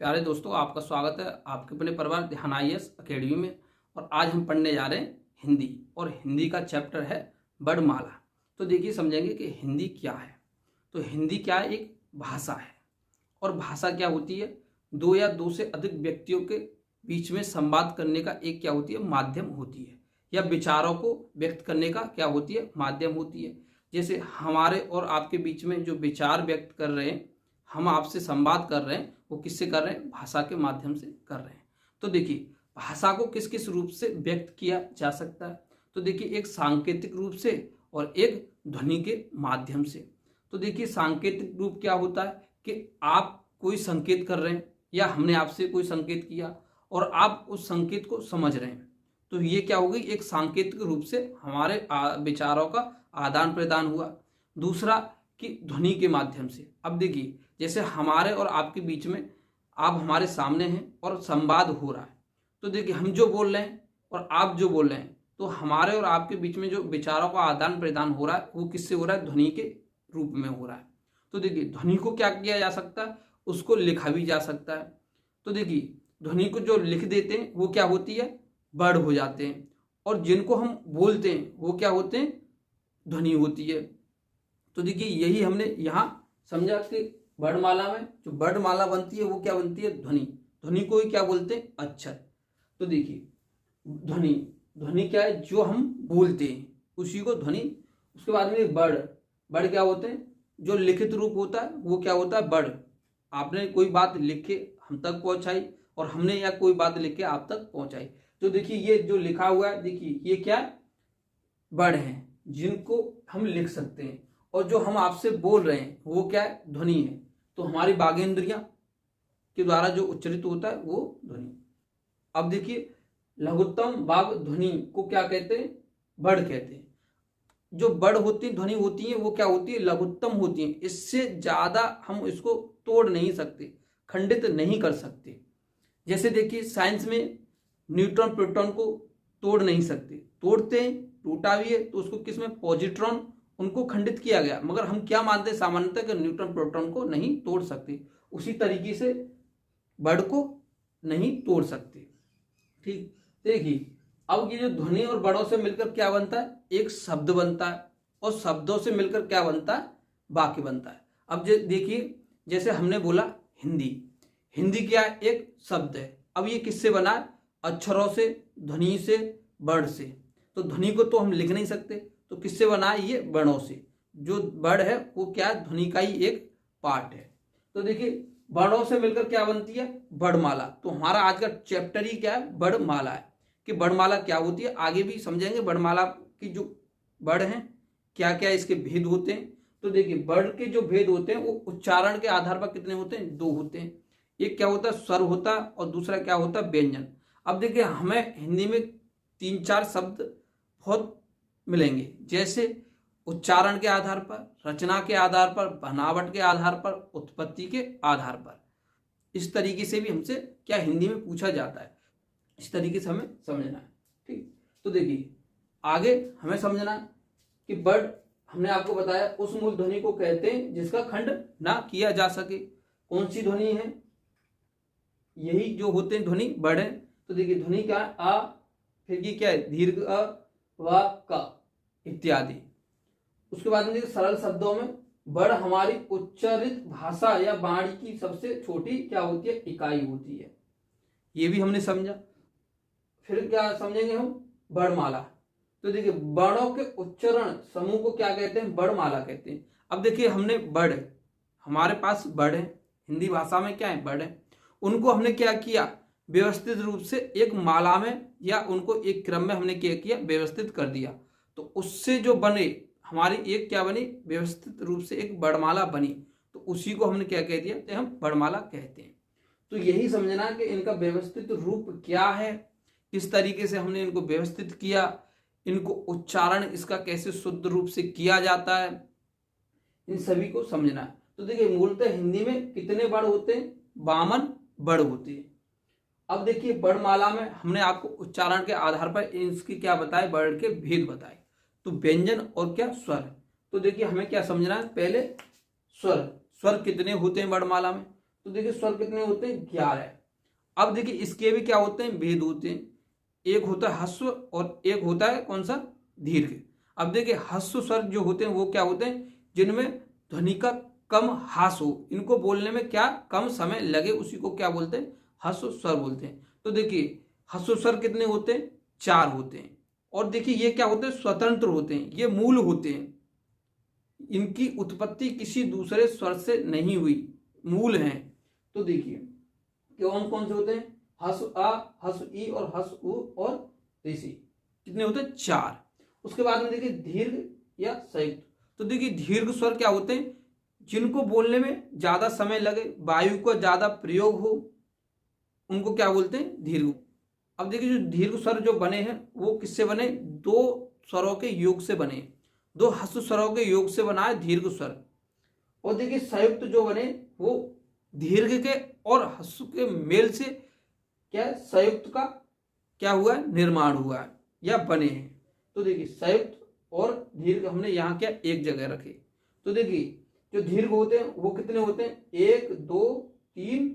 प्यारे दोस्तों, आपका स्वागत है आपके अपने परिवार ध्यान IAS अकेडमी में। और आज हम पढ़ने जा रहे हैं हिंदी, और हिंदी का चैप्टर है वर्णमाला। तो देखिए, समझेंगे कि हिंदी क्या है। तो हिंदी क्या है? एक भाषा है। और भाषा क्या होती है? दो या दो से अधिक व्यक्तियों के बीच में संवाद करने का एक क्या होती है? माध्यम होती है। या विचारों को व्यक्त करने का क्या होती है? माध्यम होती है। जैसे हमारे और आपके बीच में जो विचार व्यक्त कर रहे हैं, हम आपसे संवाद कर रहे हैं, वो किससे कर रहे हैं? भाषा के माध्यम से कर रहे हैं। तो देखिए, भाषा को किस किस रूप से व्यक्त किया जा सकता है? तो देखिए, एक सांकेतिक रूप से और एक ध्वनि के माध्यम से। तो देखिए, सांकेतिक रूप क्या होता है कि आप कोई संकेत कर रहे हैं या हमने आपसे कोई संकेत किया और आप उस संकेत को समझ रहे हैं। तो ये क्या हो गई? एक सांकेतिक रूप से हमारे विचारों का आदान प्रदान हुआ। दूसरा कि ध्वनि के माध्यम से। अब देखिए, जैसे हमारे और आपके बीच में, आप हमारे सामने हैं और संवाद हो रहा है। तो देखिए, हम जो बोल रहे हैं और आप जो बोल रहे हैं, तो हमारे और आपके बीच में जो विचारों का आदान प्रदान हो रहा है, वो किससे हो रहा है? ध्वनि के रूप में हो रहा है। तो देखिए, ध्वनि को क्या किया जा सकता है? उसको लिखा भी जा सकता है। तो देखिए, ध्वनि को जो लिख देते हैं वो क्या होती है? वर्ड हो जाते हैं। और जिनको हम बोलते हैं वो क्या होते हैं? ध्वनि होती है। तो देखिए, यही हमने यहाँ समझा कि वर्णमाला में जो वर्णमाला बनती है वो क्या बनती है? ध्वनि। ध्वनि को ही क्या बोलते हैं? अक्षर। तो देखिए, ध्वनि ध्वनि क्या है? जो हम बोलते हैं उसी को ध्वनि। उसके बाद में वर्ड। वर्ड क्या होते हैं? जो लिखित रूप होता है वो क्या होता है? वर्ड। आपने कोई बात लिख के हम तक पहुंचाई और हमने या कोई बात लिख के आप तक पहुंचाई। तो देखिए, ये जो लिखा हुआ है, देखिए ये क्या है? वर्ड हैं जिनको हम लिख सकते हैं। और जो हम आपसे बोल रहे हैं वो क्या है? ध्वनि है। तो हमारी बागेंद्रियां के द्वारा जो उच्चारित होता है वो ध्वनि। अब देखिए, लघुत्तम बाग ध्वनि को क्या कहते हैं? वर्ड कहते हैं। जो वर्ड होती है, ध्वनि होती है, वो क्या होती है? लघुत्तम होती है। इससे ज्यादा हम इसको तोड़ नहीं सकते, खंडित नहीं कर सकते। जैसे देखिए, साइंस में न्यूट्रॉन प्रोटॉन को तोड़ नहीं सकते, तोड़ते हैं, टूटा भी है तो उसको किस में? पॉजिट्रॉन, उनको खंडित किया गया। मगर हम क्या मानते हैं सामान्यतः कि न्यूट्रॉन प्रोटॉन को नहीं तोड़ सकते। उसी तरीके से वर्ड को नहीं तोड़ सकते। ठीक, देखिए, अब ये जो ध्वनि और वर्णों से मिलकर क्या बनता है? एक शब्द बनता है। और शब्दों से मिलकर क्या बनता है? वाक्य बनता है। अब देखिए, जैसे हमने बोला हिंदी। हिंदी क्या है? एक शब्द है। अब ये किससे बना है? अक्षरों से, ध्वनि से, वर्ण से। तो ध्वनि को तो हम लिख नहीं सकते, तो किससे बना है? ये वर्णों से। जो वर्ण है वो क्या है? ध्वनि का ही एक पार्ट है। तो देखिए, वर्णों से मिलकर क्या बनती है? वर्णमाला। तो हमारा आज का चैप्टर ही क्या है? वर्णमाला है। कि वर्णमाला क्या होती है, आगे भी समझेंगे। वर्णमाला की जो वर्ण है, क्या क्या इसके भेद होते हैं। तो देखिए, वर्ण के जो भेद होते हैं वो उच्चारण के आधार पर कितने होते हैं? दो होते हैं। एक क्या होता है? स्वर होता है, और दूसरा क्या होता है? व्यंजन। अब देखिए, हमें हिंदी में 3-4 शब्द बहुत मिलेंगे। जैसे उच्चारण के आधार पर, रचना के आधार पर, बनावट के आधार पर, उत्पत्ति के आधार पर। इस तरीके से भी हमसे क्या हिंदी में पूछा जाता है। इस तरीके से हमें समझना है। ठीक, तो देखिए, आगे हमें समझना है कि वर्ड, हमने आपको बताया, उस मूल ध्वनि को कहते हैं जिसका खंड ना किया जा सके। कौन सी ध्वनि है? यही जो होते हैं ध्वनि, वर्ड है। तो देखिए, ध्वनि क्या है? आ, फिर ये क्या है? दीर्घ अ, व, क इत्यादि। उसके बाद में सरल शब्दों में, वर्ण हमारी उच्चारित भाषा या वाणी की सबसे छोटी क्या होती है? इकाई होती है। ये भी हमने समझा। फिर क्या समझेंगे हम? वर्णमाला। तो देखिए, वर्णों के उच्चारण समूह को क्या कहते हैं? वर्णमाला कहते हैं। अब देखिए, हमने वर्ड, हमारे पास वर्ड है, हिंदी भाषा में क्या है? वर्ड है। उनको हमने क्या किया? व्यवस्थित रूप से एक माला में, या उनको एक क्रम में हमने क्या किया? व्यवस्थित कर दिया। तो उससे जो बने, हमारी एक क्या बनी? व्यवस्थित रूप से एक वर्णमाला बनी। तो उसी को हमने क्या कह दिया? तो हम वर्णमाला कहते हैं। तो यही समझना कि इनका व्यवस्थित रूप क्या है, किस तरीके से हमने इनको व्यवस्थित किया, इनको उच्चारण इसका कैसे शुद्ध रूप से किया जाता है, इन सभी को समझना है। तो देखिए, मूलतः हिंदी में कितने वर्ण होते हैं? 52 वर्ण होते हैं। अब देखिए, वर्णमाला में हमने आपको उच्चारण के आधार पर इसकी क्या बताए? वर्ण के भेद बताए। तो व्यंजन और क्या? स्वर। तो देखिए, हमें क्या समझना है? पहले स्वर। स्वर कितने होते हैं वर्णमाला में? तो देखिए स्वर कितने होते हैं, 11। अब देखिए इसके भी क्या होते हैं, भेद होते हैं। एक होता है ह्रस्व और एक होता है कौन सा, दीर्घ। अब देखिए ह्रस्व स्वर जो होते हैं वो क्या होते हैं, जिनमें ध्वनि का कम ह्रास हो, इनको बोलने में क्या कम समय लगे, उसी को क्या बोलते हैं, ह्रस्व स्वर बोलते हैं। तो देखिए ह्रस्व स्वर कितने होते हैं, 4 होते हैं। और देखिए ये क्या होते हैं, स्वतंत्र होते हैं, ये मूल होते हैं, इनकी उत्पत्ति किसी दूसरे स्वर से नहीं हुई, मूल हैं। तो देखिए कौन कौन से होते हैं, ह्रस्व आ, ह्रस्व ई और ह्रस्व उ और ऋषि, कितने होते हैं, 4। उसके बाद में देखिए दीर्घ या संयुक्त। तो देखिए दीर्घ स्वर क्या होते हैं, जिनको बोलने में ज्यादा समय लगे, वायु का ज्यादा प्रयोग हो, उनको क्या बोलते हैं, दीर्घ। अब देखिए जो दीर्घ स्वर जो बने हैं वो किससे बने, 2 स्वरों के योग से बने, 2 ह्रस्व स्वरों के योग से बना है दीर्घ स्वर। और देखिए संयुक्त जो बने वो दीर्घ के और ह्रस्व के मेल से क्या संयुक्त का क्या हुआ है, निर्माण हुआ है या बने हैं। तो देखिए संयुक्त और दीर्घ हमने यहाँ क्या एक जगह रखे। तो देखिए जो दीर्घ होते हैं वो कितने होते हैं, 1 2 3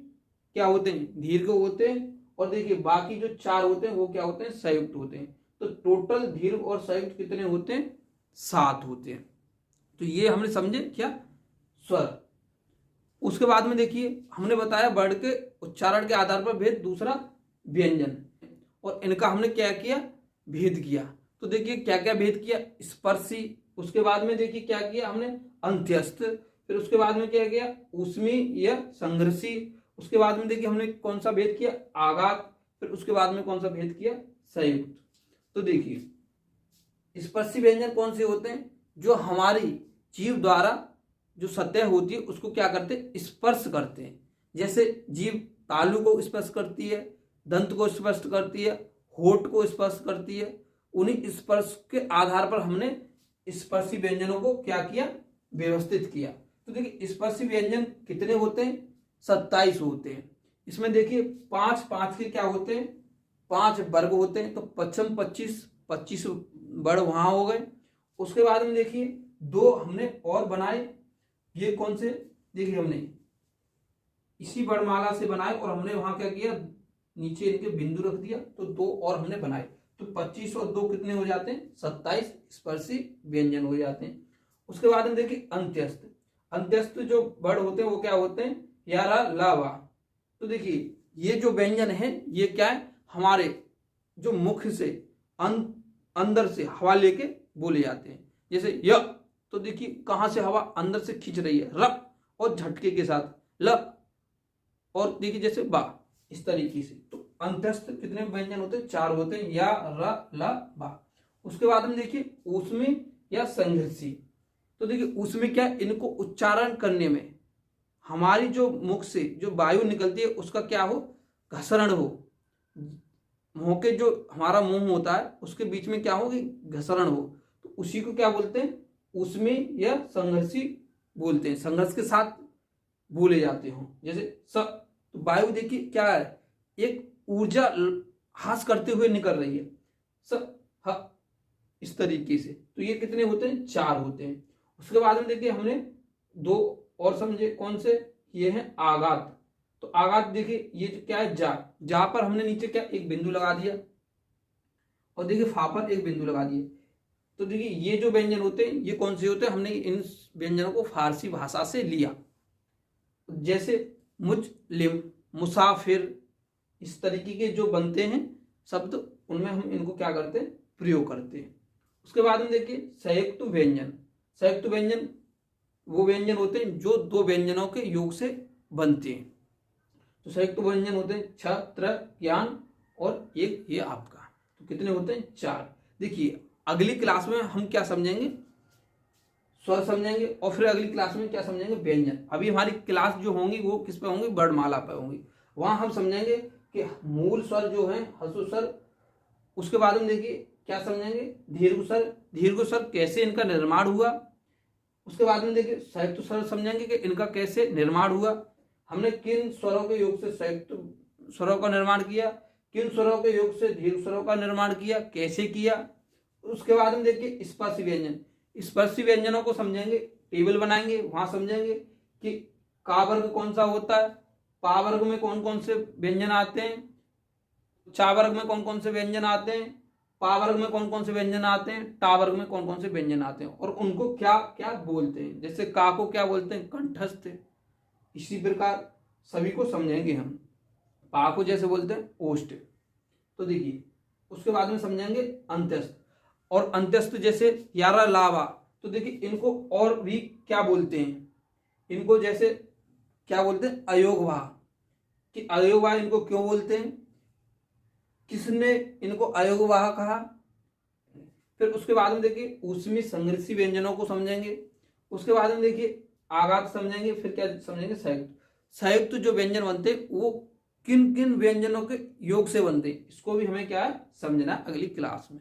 क्या होते हैं, दीर्घ होते हैं। और देखिए बाकी जो 4 होते हैं वो क्या होते हैं, संयुक्त होते हैं। तो टोटल दीर्घ और संयुक्त कितने होते हैं, 7 होते हैं। तो ये हमने समझे क्या, स्वर। उसके बाद में देखिए हमने बताया वर्ड के उच्चारण के आधार पर भेद, दूसरा व्यंजन, और इनका हमने क्या किया, भेद किया। तो देखिए क्या क्या भेद किया, स्पर्शी, उसके बाद में देखिए क्या किया हमने, अंत्यस्थ, फिर उसके बाद में क्या किया, ऊष्मी या संघर्षी, उसके बाद में देखिए हमने कौन सा भेद किया, आघात, फिर उसके बाद में कौन सा भेद किया, संयुक्त। तो देखिए स्पर्शी व्यंजन कौन से होते हैं, जो हमारी जीभ द्वारा जो सतह होती है उसको क्या करते हैं, स्पर्श करते हैं। जैसे जीभ तालु को स्पर्श करती है, दंत को स्पर्श करती है, होठ को स्पर्श करती है, उन्हीं स्पर्श के आधार पर हमने स्पर्शी व्यंजनों को क्या किया, व्यवस्थित किया। तो देखिए स्पर्शी व्यंजन कितने होते हैं, 27 होते हैं। इसमें देखिए 5 के क्या होते हैं, 5 वर्ग होते हैं। तो पश्चिम 25 वर्ग वहां हो गए। उसके बाद में देखिए 2 हमने और बनाए, ये कौन से, देखिए हमने इसी वर्णमाला से बनाए और हमने वहां क्या किया, नीचे इनके बिंदु रख दिया, तो 2 और हमने बनाए। तो 25 और 2 कितने हो जाते हैं, 27 स्पर्शी व्यंजन हो जाते हैं। उसके बाद में देखिए अंत्यस्थ। अंत्यस्थ जो वर्ड होते हैं वो क्या होते हैं, यारा लावा। तो देखिए ये जो व्यंजन है ये क्या है, हमारे जो मुख से अंदर से हवा लेके बोले जाते हैं। जैसे य, तो देखिए कहां से हवा अंदर से खींच रही है, र, और झटके के साथ ल, और देखिए जैसे बा, इस तरीके से। तो अंत्यस्थ कितने व्यंजन होते हैं, 4 होते हैं, या, र, ल, बा। उसके बाद में देखिए ऊष्मी या संघर्षी। तो देखिए उसमें क्या, इनको उच्चारण करने में हमारी जो मुख से जो वायु निकलती है उसका क्या हो, घसरण हो, मुंह के जो हमारा मुंह होता है उसके बीच में क्या हो कि घसरण हो, तो उसी को क्या बोलते हैं, उसमें या संघर्षी बोलते हैं, संघर्ष के साथ बोले जाते हो। जैसे स, तो वायु देखिए क्या है, एक ऊर्जा हास करते हुए निकल रही है, स, ह, इस तरीके से। तो ये कितने होते हैं, 4 होते हैं। उसके बाद में देखिए हमने 2 और समझे, कौन से, ये है आघात। तो आघात देखिए ये क्या है, जा पर हमने नीचे क्या एक बिंदु लगा दिया, और देखिए फा पर एक बिंदु लगा दिए। तो देखिए ये जो व्यंजन होते हैं ये कौन से होते हैं, हमने इन व्यंजनों को फारसी भाषा से लिया। जैसे मुजलिम, मुसाफिर, इस तरीके के जो बनते हैं शब्द, उनमें हम इनको क्या करते हैं, प्रयोग करते हैं। उसके बाद में देखिए संयुक्त व्यंजन। संयुक्त व्यंजन वो व्यंजन होते हैं जो 2 व्यंजनों के योग से बनते हैं। तो संयुक्त व्यंजन होते हैं छ, त्र, ज्ञान, और एक ये आपका। तो कितने होते हैं, 4। देखिए अगली क्लास में हम क्या समझेंगे, स्वर समझेंगे, और फिर अगली क्लास में क्या समझेंगे, व्यंजन। अभी हमारी क्लास जो होंगी वो किस पे होंगी, वर्णमाला पे होंगी। वहां हम समझेंगे कि मूल स्वर जो है ह्रस्व स्वर। उसके बाद में देखिए क्या समझेंगे, दीर्घ स्वर, दीर्घ स्वर कैसे इनका निर्माण हुआ। उसके बाद में देखिए संयुक्त स्वर समझेंगे कि इनका कैसे निर्माण हुआ, हमने किन स्वरों के योग से संयुक्त स्वरों का निर्माण किया, किन स्वरों के योग से दीर्घ स्वरों का निर्माण किया, कैसे किया। उसके बाद में देखिए स्पर्शी व्यंजन। स्पर्शी व्यंजनों को समझेंगे, टेबल बनाएंगे, वहां समझेंगे कि का वर्ग कौन सा होता है, पा वर्ग में कौन कौन से व्यंजन आते हैं, चा वर्ग में कौन कौन से व्यंजन आते हैं, पा वर्ग में कौन कौन से व्यंजन आते हैं, टा वर्ग में कौन कौन से व्यंजन आते हैं और उनको क्या क्या बोलते हैं। जैसे का को क्या बोलते हैं, कंठस्थ। इसी प्रकार सभी को समझेंगे हम। पा को जैसे बोलते हैं ओष्ठ। तो देखिए उसके बाद में समझेंगे अंत्यस्थ, और अंत्यस्थ जैसे यारा लावा। तो देखिए इनको और भी क्या बोलते हैं, इनको जैसे क्या बोलते हैं, अयोगवाह। कि अयोगवाह इनको क्यों बोलते हैं, किसने इनको अयोगवाह कहा। फिर उसके बाद में देखिए ऊष्मी संघर्षी व्यंजनों को समझेंगे। उसके बाद में देखिए आघात समझेंगे। फिर क्या समझेंगे, संयुक्त। संयुक्त जो व्यंजन बनते हैं वो किन किन व्यंजनों के योग से बनते हैं, इसको भी हमें क्या है समझना है अगली क्लास में।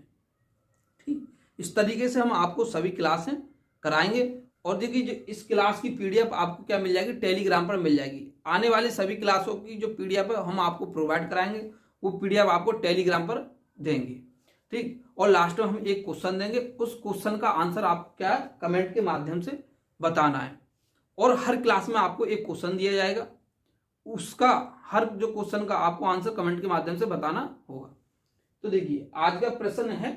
ठीक, इस तरीके से हम आपको सभी क्लासें कराएंगे। और देखिए जो इस क्लास की पीडीएफ आपको क्या मिल जाएगी, टेलीग्राम पर मिल जाएगी। आने वाली सभी क्लासों की जो पीडीएफ है हम आपको प्रोवाइड कराएंगे, वो पीडीएफ आपको टेलीग्राम पर देंगे। ठीक, और लास्ट में हम एक क्वेश्चन देंगे, उस क्वेश्चन का आंसर आप क्या कमेंट के माध्यम से बताना है। और हर क्लास में आपको एक क्वेश्चन दिया जाएगा, उसका हर जो क्वेश्चन का आपको आंसर कमेंट के माध्यम से बताना होगा। तो देखिए आज का प्रश्न है,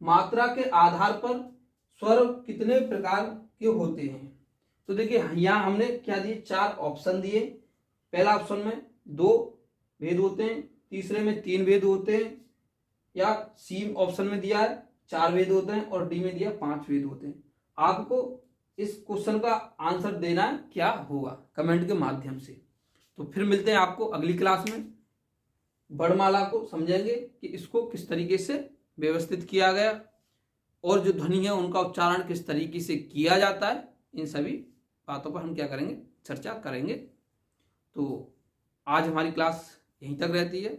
मात्रा के आधार पर स्वर कितने प्रकार के होते हैं। तो देखिए यहां हमने क्या दिए, 4 ऑप्शन दिए। पहला ऑप्शन में 2 भेद होते हैं, तीसरे में 3 भेद होते हैं, या सी ऑप्शन में दिया है 4 भेद होते हैं, और डी में दिया 5 भेद होते हैं। आपको इस क्वेश्चन का आंसर देना क्या होगा कमेंट के माध्यम से। तो फिर मिलते हैं आपको अगली क्लास में। वर्णमाला को समझेंगे कि इसको किस तरीके से व्यवस्थित किया गया, और जो ध्वनि है उनका उच्चारण किस तरीके से किया जाता है। इन सभी बातों पर हम क्या करेंगे, चर्चा करेंगे। तो आज हमारी क्लास यहीं तक रहती है।